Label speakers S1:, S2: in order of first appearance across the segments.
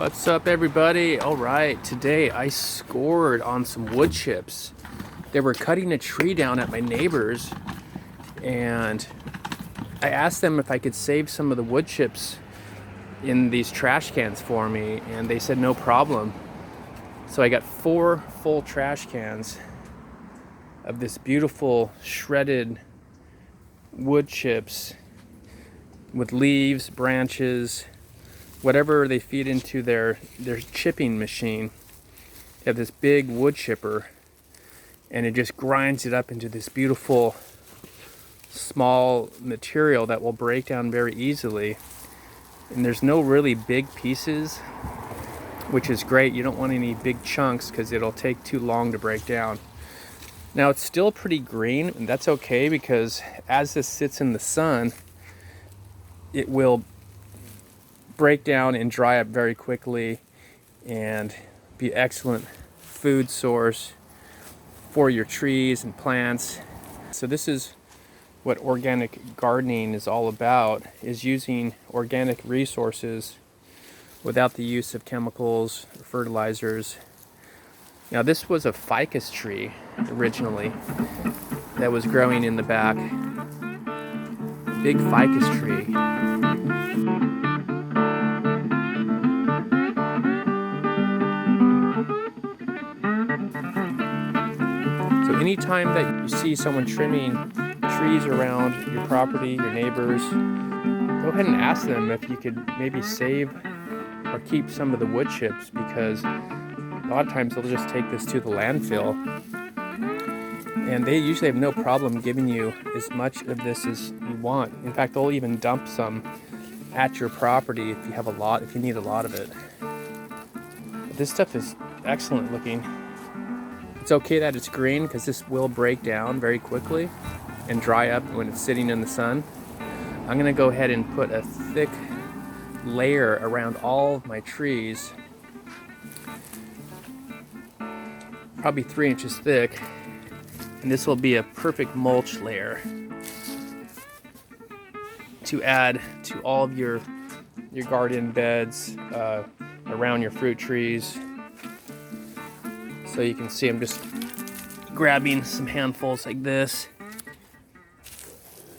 S1: What's up, everybody? All right, today I scored on some wood chips. They were cutting a tree down at my neighbor's, and I asked them if I could save some of the wood chips in these trash cans for me, and they said no problem. So I got 4 full trash cans of this beautiful shredded wood chips with leaves, branches, whatever they feed into their chipping machine. They have this big wood chipper, and it just grinds it up into this beautiful small material that will break down very easily. And there's no really big pieces, which is great. You don't want any big chunks because it'll take too long to break down. Now it's still pretty green, and that's okay because as this sits in the sun, it will break down and dry up very quickly and be an excellent food source for your trees and plants. So this is what organic gardening is all about, is using organic resources without the use of chemicals or fertilizers. Now this was a ficus tree originally that was growing in the back. Big ficus tree. So anytime that you see someone trimming trees around your property, your neighbors, go ahead and ask them if you could maybe save or keep some of the wood chips, because a lot of times they'll just take this to the landfill, and they usually have no problem giving you as much of this as you want. In fact, they'll even dump some at your property if you have a lot, if you need a lot of it. But this stuff is excellent looking. It's okay that it's green because this will break down very quickly and dry up when it's sitting in the sun. I'm gonna go ahead and put a thick layer around all of my trees, probably 3 inches thick, and this will be a perfect mulch layer to add to all of your garden beds around your fruit trees. So you can see I'm just grabbing some handfuls like this.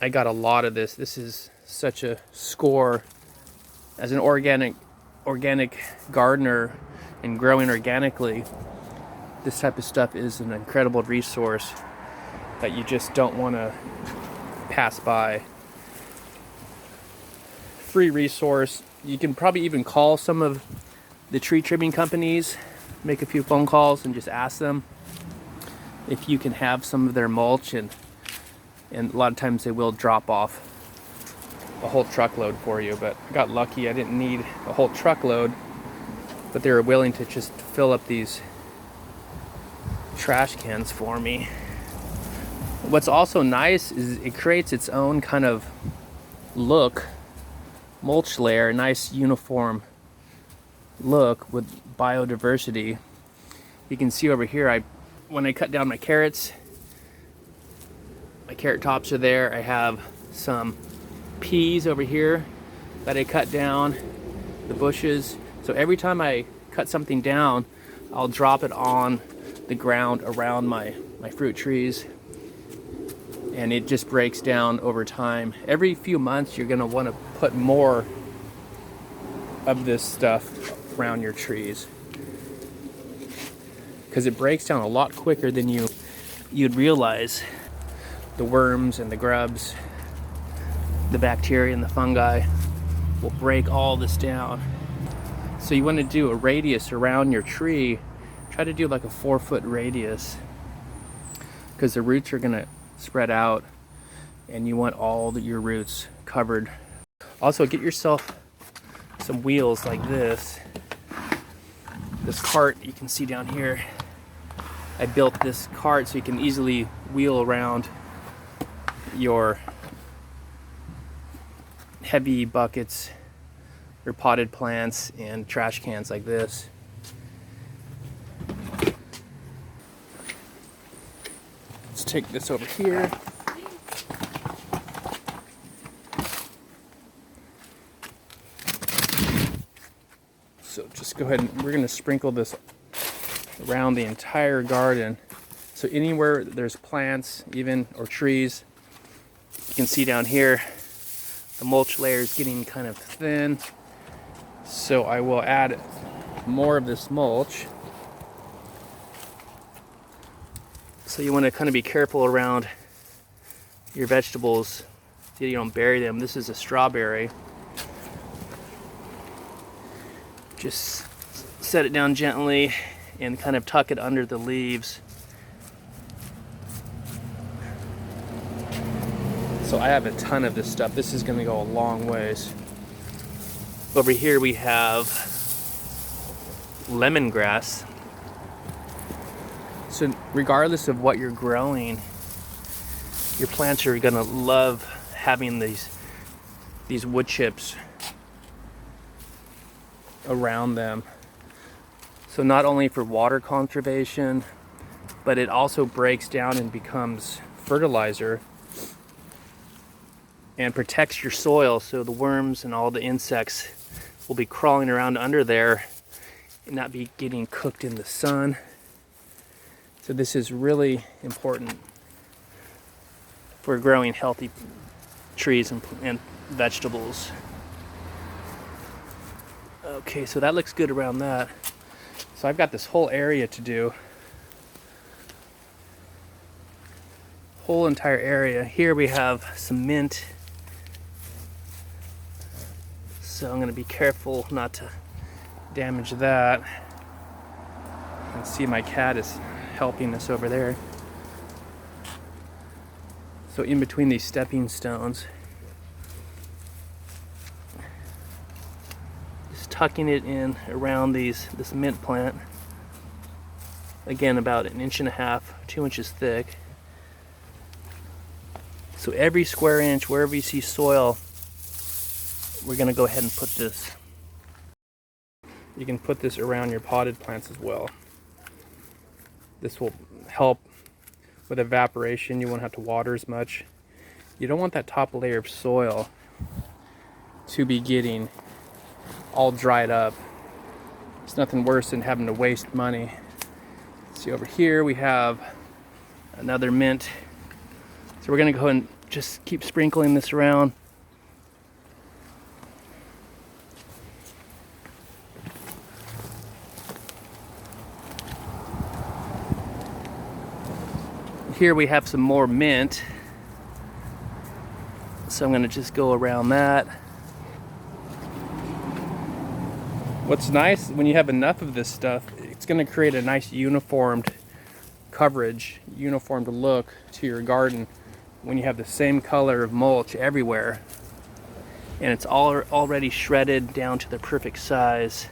S1: I got a lot of this. This is such a score. As an organic gardener and growing organically, this type of stuff is an incredible resource that you just don't want to pass by. Free resource. You can probably even call some of the tree trimming companies, make a few phone calls and just ask them if you can have some of their mulch, and a lot of times they will drop off a whole truckload for you. But I got lucky, I didn't need a whole truckload, but they were willing to just fill up these trash cans for me. What's also nice is it creates its own kind of look, mulch layer, nice uniform look with biodiversity. You can see over here, when I cut down my carrots, my carrot tops are there. I have some peas over here that I cut down, the bushes. So every time I cut something down, I'll drop it on the ground around my fruit trees, and it just breaks down over time. Every few months you're going to want to put more of this stuff around your trees because it breaks down a lot quicker than you'd realize. The worms and the grubs, the bacteria and the fungi will break all this down. So you want to do a radius around your tree. Try to do like a 4-foot radius, because the roots are going to spread out and you want all your roots covered. Also, get yourself some wheels like this. This cart you can see down here, I built this cart so you can easily wheel around your heavy buckets, your potted plants and trash cans like this. Let's take this over here. So just just go ahead and we're going to sprinkle this around the entire garden. So anywhere there's plants, even, or trees, you can see down here, the mulch layer is getting kind of thin. So I will add more of this mulch. So you want to kind of be careful around your vegetables so you don't bury them. This is a strawberry. Just set it down gently and kind of tuck it under the leaves. So I have a ton of this stuff. This is going to go a long ways. Over here we have lemongrass. So regardless of what you're growing, your plants are going to love having these wood chips around them. So not only for water conservation, but it also breaks down and becomes fertilizer and protects your soil, so the worms and all the insects will be crawling around under there and not be getting cooked in the sun. So this is really important for growing healthy trees and vegetables. Okay, so that looks good around that. So I've got this whole area to do. Whole entire area. Here we have some mint. So I'm going to be careful not to damage that. You can see my cat is helping us over there. So in between these stepping stones, just tucking it in around this mint plant. Again, about 1.5 inches, 2 inches thick. So every square inch, wherever you see soil, we're going to go ahead and put this. You can put this around your potted plants as well. This will help with evaporation. You won't have to water as much. You don't want that top layer of soil to be getting all dried up. It's nothing worse than having to waste money. See, over here we have another mint. So we're going to go ahead and just keep sprinkling this around. Here we have some more mint, so I'm going to just go around that. What's nice when you have enough of this stuff, it's going to create a nice uniformed coverage, uniformed look to your garden when you have the same color of mulch everywhere and it's already shredded down to the perfect size.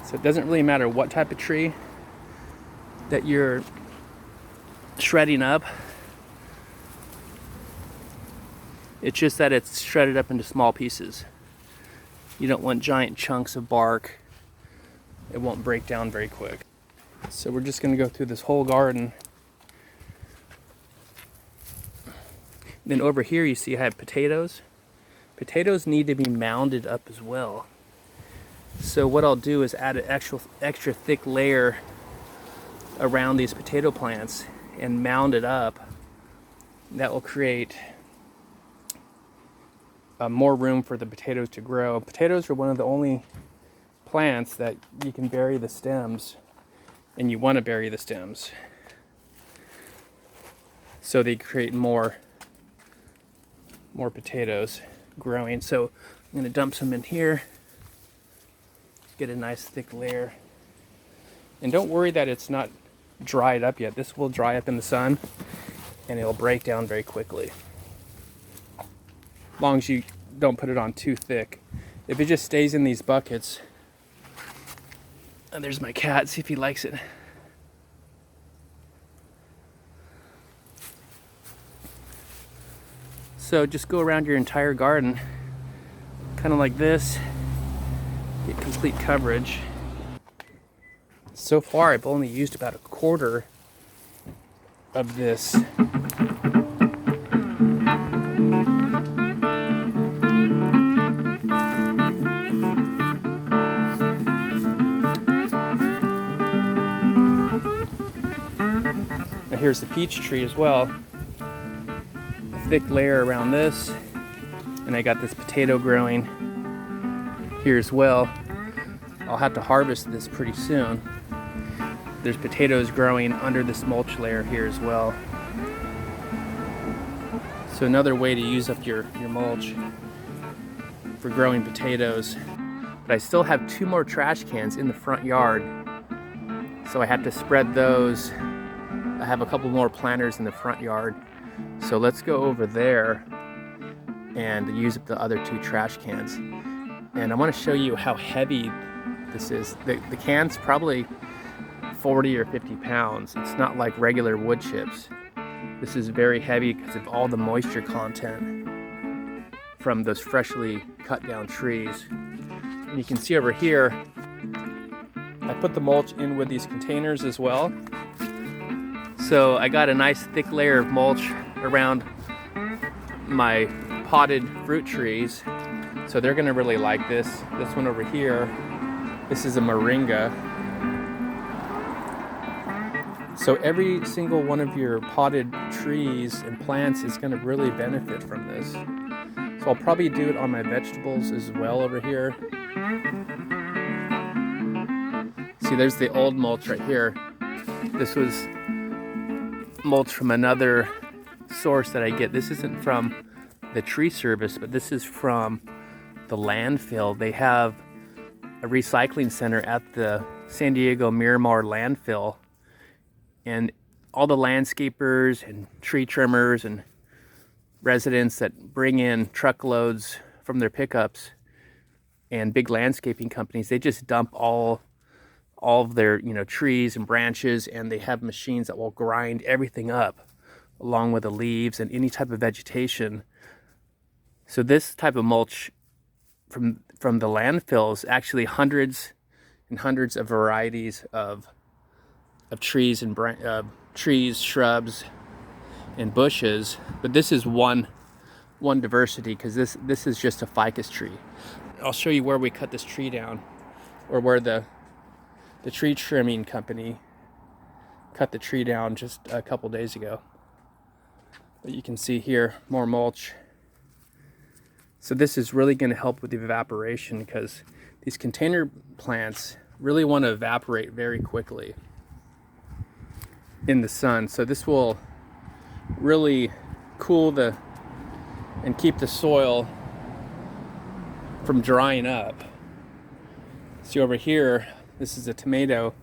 S1: So it doesn't really matter what type of tree that you're shredding up. It's just that it's shredded up into small pieces. You don't want giant chunks of bark. It won't break down very quick. So we're just going to go through this whole garden. Then over here you see I have potatoes. Potatoes need to be mounded up as well. So what I'll do is add an extra thick layer around these potato plants and mound it up. That will create more room for the potatoes to grow. Potatoes are one of the only plants that you can bury the stems, and you want to bury the stems so they create more potatoes growing. So I'm going to dump some in here, get a nice thick layer, and don't worry that it's not dried up yet. This will dry up in the sun and it'll break down very quickly, as long as you don't put it on too thick. If it just stays in these buckets, and there's my cat, see if he likes it. So just go around your entire garden, kind of like this, get complete coverage. So far, I've only used about 1/4 of this. here's the peach tree as well. A thick layer around this. And I got this potato growing here as well. I'll have to harvest this pretty soon. There's potatoes growing under this mulch layer here as well. So another way to use up your mulch for growing potatoes. But I still have 2 more trash cans in the front yard. So I have to spread those. I have a couple more planters in the front yard. So let's go over there and use up the other 2 trash cans. And I want to show you how heavy this is. The can's probably 40 or 50 pounds. It's not like regular wood chips. This is very heavy because of all the moisture content from those freshly cut down trees. And you can see over here, I put the mulch in with these containers as well. So I got a nice thick layer of mulch around my potted fruit trees. So they're gonna really like this. This one over here, this is a moringa. So every single one of your potted trees and plants is gonna really benefit from this. So I'll probably do it on my vegetables as well over here. See, there's the old mulch right here. This was mulch from another source that I get. This isn't from the tree service, but this is from the landfill. They have a recycling center at the San Diego Miramar landfill, and all the landscapers and tree trimmers and residents that bring in truckloads from their pickups and big landscaping companies, they just dump all of their trees and branches, and they have machines that will grind everything up along with the leaves and any type of vegetation. So this type of mulch from the landfills, actually hundreds and hundreds of varieties of trees and trees, shrubs, and bushes. But this is one diversity, because this is just a ficus tree. I'll show you where we cut this tree down, or where the tree trimming company cut the tree down just a couple days ago. But you can see here more mulch. So this is really going to help with the evaporation, because these container plants really want to evaporate very quickly in the sun. So this will really cool and keep the soil from drying up. See over here, this is a tomato.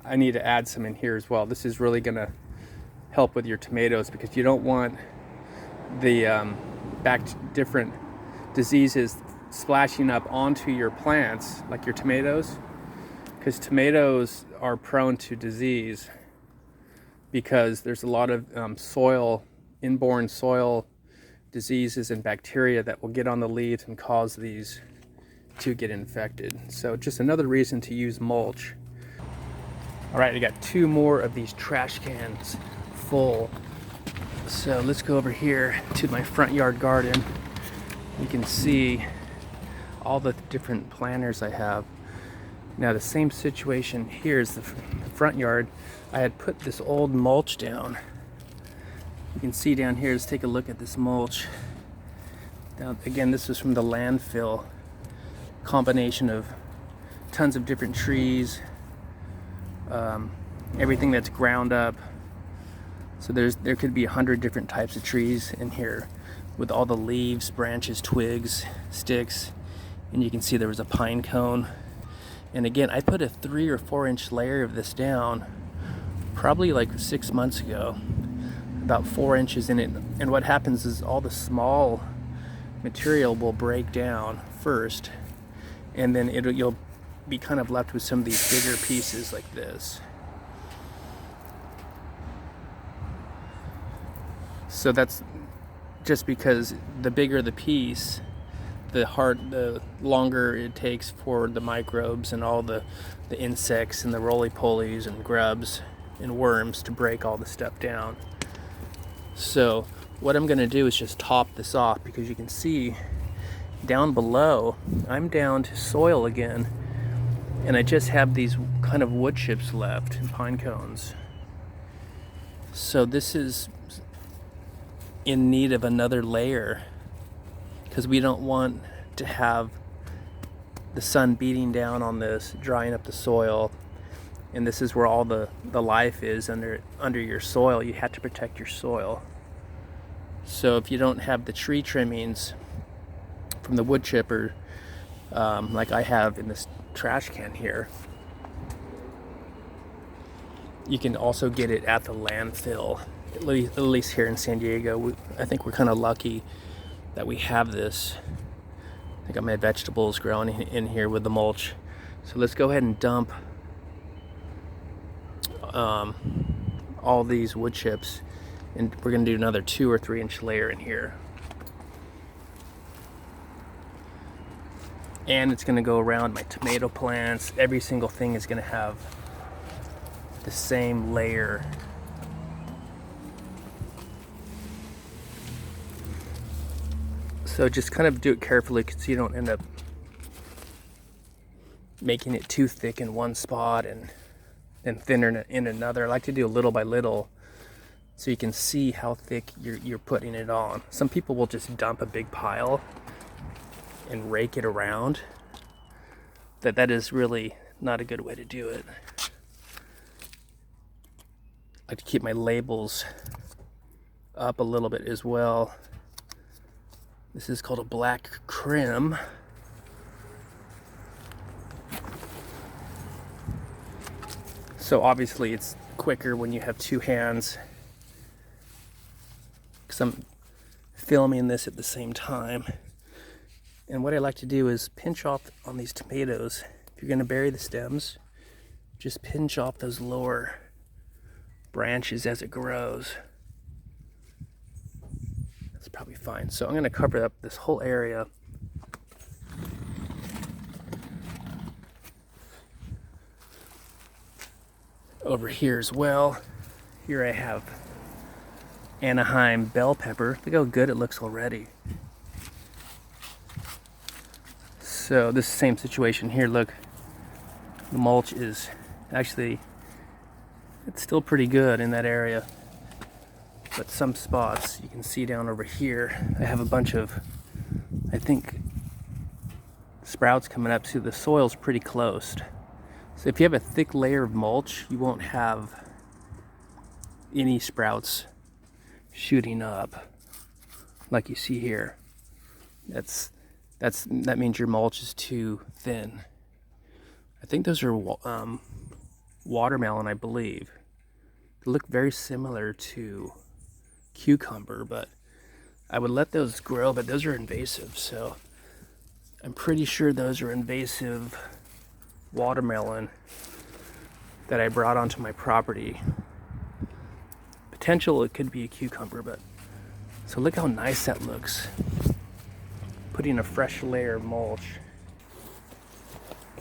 S1: I need to add some in here as well. This is really going to help with your tomatoes, because you don't want the different diseases splashing up onto your plants, like your tomatoes, because tomatoes are prone to disease because there's a lot of inborn soil diseases and bacteria that will get on the leaves and cause these to get infected. So just another reason to use mulch. All right, I got 2 more of these trash cans full. So let's go over here to my front yard garden. You can see all the different planters I have. Now the same situation here is the front yard. I had put this old mulch down. You can see down here, let's take a look at this mulch. Now again, this was from the landfill. Combination of tons of different trees, everything that's ground up. So there could be 100 different types of trees in here, with all the leaves, branches, twigs, sticks, and you can see there was a pine cone. And again, I put a 3 or 4 inch layer of this down probably like 6 months ago, about 4 inches in it. And what happens is all the small material will break down first, and then you'll be kind of left with some of these bigger pieces like this. So that's just because the bigger the piece, the longer it takes for the microbes and all the insects and the roly-polies and grubs and worms to break all the stuff down. So what I'm gonna do is just top this off, because you can see down below, I'm down to soil again, and I just have these kind of wood chips left and pine cones. So this is in need of another layer because we don't want to have the sun beating down on this, drying up the soil. And this is where all the life is under your soil. You have to protect your soil. So if you don't have the tree trimmings from the wood chipper, like I have in this trash can here, you can also get it at the landfill. At least here in San Diego, I think we're kind of lucky that we have this. I got my vegetables growing in here with the mulch. So let's go ahead and dump all these wood chips, and we're gonna do another 2 or 3 inch layer in here. And it's gonna go around my tomato plants. Every single thing is gonna have the same layer. So just kind of do it carefully so you don't end up making it too thick in one spot and thinner in another. I like to do a little by little so you can see how thick you're putting it on. Some people will just dump a big pile and rake it around. That is really not a good way to do it. I like to keep my labels up a little bit as well. This is called a black crim. So obviously it's quicker when you have 2 hands, because I'm filming this at the same time. And what I like to do is pinch off on these tomatoes. If you're gonna bury the stems, just pinch off those lower branches as it grows. That's probably fine. So I'm gonna cover up this whole area. Over here as well. Here I have Anaheim bell pepper. Look how good it looks already. So this same situation here, look, the mulch is actually, it's still pretty good in that area, but some spots you can see down over here, I have a bunch of, I think, sprouts coming up, so the soil's pretty close. So if you have a thick layer of mulch, you won't have any sprouts shooting up like you see here. That means your mulch is too thin. I think those are watermelon, I believe. They look very similar to cucumber, but I would let those grow, but those are invasive, so I'm pretty sure those are invasive watermelon that I brought onto my property. Potential it could be a cucumber, but so look how nice that looks. Putting a fresh layer of mulch.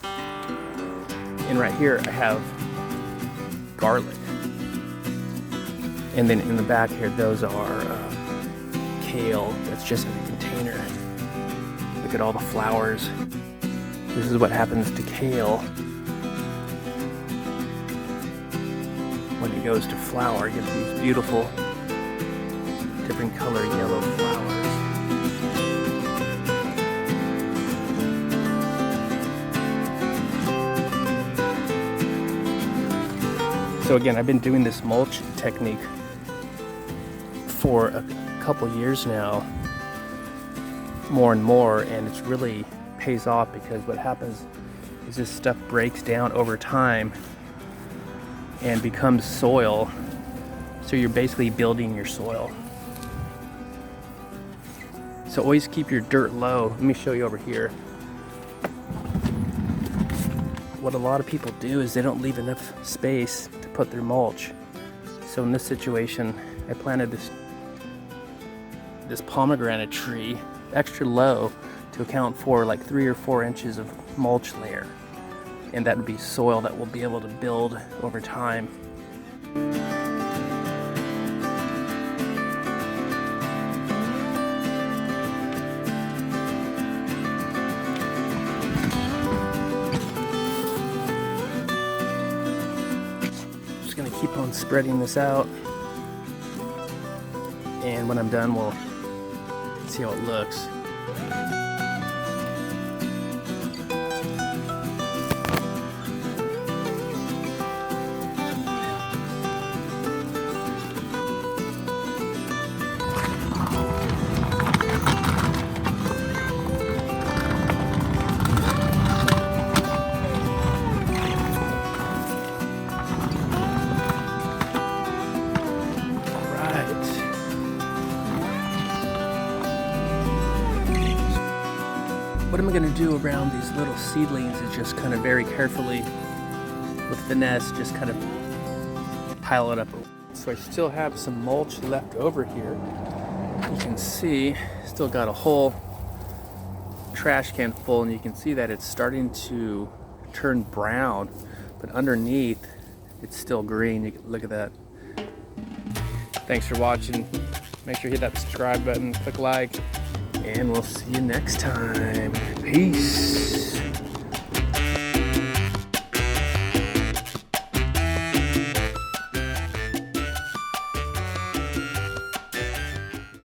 S1: And right here I have garlic. And then in the back here, those are kale that's just in a container. Look at all the flowers. This is what happens to kale when it goes to flower. You get these beautiful, different color yellow flowers. So again, I've been doing this mulch technique for a couple years now, more and more, and it's really pays off, because what happens is this stuff breaks down over time and becomes soil. So you're basically building your soil. So always keep your dirt low. Let me show you over here. What a lot of people do is they don't leave enough space to put their mulch. So in this situation, I planted this pomegranate tree extra low to account for like 3 or 4 inches of mulch layer, and that would be soil that will be able to build over time. Just gonna keep on spreading this out. And when I'm done, we'll see how it looks. What I'm going to do around these little seedlings is just kind of very carefully, with finesse, just kind of pile it up. So I still have some mulch left over here. You can see, still got a whole trash can full, and you can see that it's starting to turn brown, but underneath it's still green. You can look at that. Thanks for watching. Make sure you hit that subscribe button, click like, and we'll see you next time. Peace.